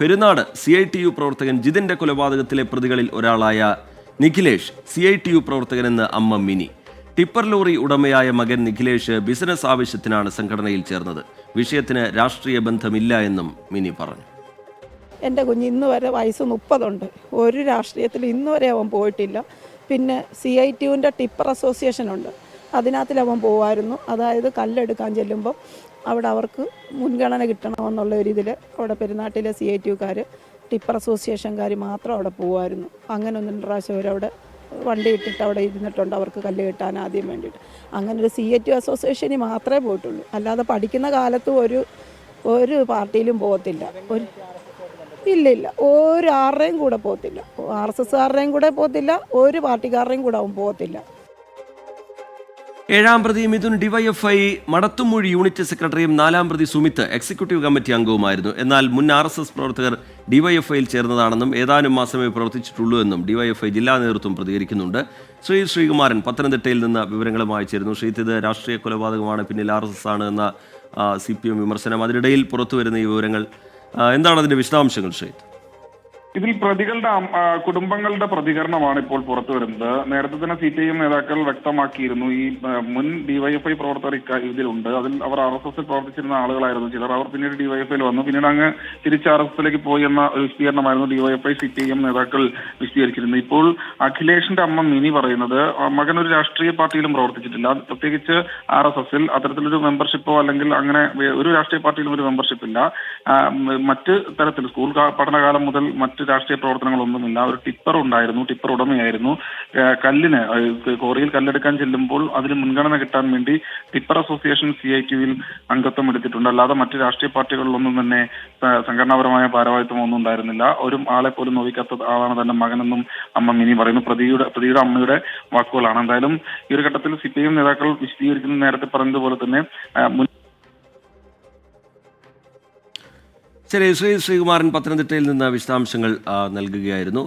Perunad CITU പ്രവർത്തകൻ ജിതിന്റെ കൊലപാതകത്തിലെ പ്രതികളിൽ ഒരാളായ നിഖിലേഷ് CITU പ്രവർത്തകനെന്ന് അമ്മ മിനി. ടിപ്പർ ലോറി ഉടമയായ മകൻ നിഖിലേഷ് ബിസിനസ് ആവശ്യത്തിനാണ് സംഘടനയിൽ ചേർന്നത്. വിഷയത്തിന് രാഷ്ട്രീയ ബന്ധമില്ല എന്നും മിനി പറഞ്ഞു. എൻ്റെ കുഞ്ഞ് ഇന്ന് വരെ വയസ്സ് 30 ഉണ്ട്. ഒരു രാഷ്ട്രീയത്തിൽ ഇന്ന് വരെ അവൻ പോയിട്ടില്ല. പിന്നെ CITUവിൻ്റെ ടിപ്പർ അസോസിയേഷൻ ഉണ്ട്, അതിനകത്തിൽ അവൻ പോകുമായിരുന്നു. അതായത് കല്ലെടുക്കാൻ ചെല്ലുമ്പോൾ അവിടെ അവർക്ക് മുൻഗണന കിട്ടണമെന്നുള്ള ഒരു ഇതിൽ അവിടെ പെരുന്നാട്ടിലെ CITUക്കാർ ടിപ്പർ അസോസിയേഷൻകാർ മാത്രം അവിടെ പോകുമായിരുന്നു. അങ്ങനെ 1-2 പ്രാവശ്യം അവരവിടെ വണ്ടി ഇട്ടിട്ട് അവിടെ ഇരുന്നിട്ടുണ്ട്, അവർക്ക് കല്ല് കിട്ടാൻ ആദ്യം വേണ്ടിയിട്ട്. അങ്ങനെ ഒരു CITU അസോസിയേഷനിൽ മാത്രമേ പോയിട്ടുള്ളൂ. അല്ലാതെ പഠിക്കുന്ന കാലത്ത് ഒരു പാർട്ടിയിലും പോകത്തില്ല. ഇല്ല, ഒരു ആരുടെയും കൂടെ പോകത്തില്ല. RSSകാരുടെയും കൂടെ പോകത്തില്ല, ഒരു പാർട്ടിക്കാരുടെയും കൂടെ അവൻ പോകത്തില്ല. 7-ാം പ്രതി മിഥുൻ DYFI മടത്തുമൂഴി യൂണിറ്റ് സെക്രട്ടറിയും 4-ാം പ്രതി സുമിത്ത് എക്സിക്യൂട്ടീവ് കമ്മിറ്റി അംഗവുമായിരുന്നു. എന്നാൽ മുൻ RSS പ്രവർത്തകർ DYFIയിൽ ചേർന്നതാണെന്നും ഏതാനും മാസമേ പ്രവർത്തിച്ചിട്ടുള്ളൂ എന്നും DYFI ജില്ലാ നേതൃത്വം പ്രതികരിക്കുന്നുണ്ട്. ശ്രീകുമാരൻ പത്തനംതിട്ടയിൽ നിന്ന് വിവരങ്ങളുമായി ചേരുന്നു. ഇത് രാഷ്ട്രീയ കൊലപാതകമാണ്, പിന്നിൽ RSS ആണ് എന്ന CPM വിമർശനം. അതിനിടയിൽ പുറത്തുവരുന്ന ഈ വിവരങ്ങൾ എന്താണ് അതിന്റെ വിശദാംശങ്ങൾ? ഇതിൽ പ്രതികളുടെ കുടുംബങ്ങളുടെ പ്രതികരണമാണ് ഇപ്പോൾ പുറത്തു വരുന്നത്. നേരത്തെ തന്നെ CPIM നേതാക്കൾ വ്യക്തമാക്കിയിരുന്നു, ഈ മുൻ DYFI പ്രവർത്തകർ ഇതിലുണ്ട്. അതിൽ അവർ RSSൽ പ്രവർത്തിച്ചിരുന്ന ആളുകളായിരുന്നു ചിലർ. അവർ പിന്നീട് DYFIയിൽ വന്നു, പിന്നീട് അങ്ങ് തിരിച്ച് RSSലേക്ക് പോയി എന്ന ഒരു വിശദീകരണമായിരുന്നു DYFI CPIM നേതാക്കൾ വിശദീകരിച്ചിരുന്നത്. ഇപ്പോൾ അഖിലേഷിന്റെ അമ്മ മിനി പറയുന്നത്, മകൻ ഒരു രാഷ്ട്രീയ പാർട്ടിയിലും പ്രവർത്തിച്ചിട്ടില്ല, പ്രത്യേകിച്ച് RSSൽ അത്തരത്തിലൊരു മെമ്പർഷിപ്പോ അല്ലെങ്കിൽ അങ്ങനെ ഒരു രാഷ്ട്രീയ പാർട്ടിയിലും ഒരു മെമ്പർഷിപ്പ് ഇല്ല. മറ്റ് തരത്തിൽ സ്കൂൾ പഠനകാലം മുതൽ മറ്റ് രാഷ്ട്രീയ പ്രവർത്തനങ്ങളൊന്നുമില്ല. ഒരു ടിപ്പർ ഉണ്ടായിരുന്നു, ടിപ്പർ ഉടമയായിരുന്നു. കല്ലിന് കോറിയിൽ കല്ലെടുക്കാൻ ചെല്ലുമ്പോൾ അതിന് മുൻഗണന കിട്ടാൻ വേണ്ടി ടിപ്പർ അസോസിയേഷൻ CITUവിൽ അംഗത്വം എടുത്തിട്ടുണ്ട്. അല്ലാതെ മറ്റ് രാഷ്ട്രീയ പാർട്ടികളിലൊന്നും തന്നെ സംഘടനാപരമായ ഭാരവാഹിത്വം ഒന്നും ഉണ്ടായിരുന്നില്ല. ഒരു ആളെ പോലും നോവിക്കാത്ത ആളാണ് തന്റെ മകനെന്നും അമ്മ മിനി പറയുന്നു. പ്രതിയുടെ അമ്മയുടെ വാക്കുകളാണ്. എന്തായാലും ഈ ഒരു ഘട്ടത്തിൽ CPIM നേതാക്കൾ വിശദീകരിക്കുന്ന നേരത്തെ പറഞ്ഞതുപോലെ തന്നെ ശ്രീകുമാരൻ പത്തനംതിട്ടയിൽ നിന്ന് വിശദാംശങ്ങൾ നൽകുകയായിരുന്നു.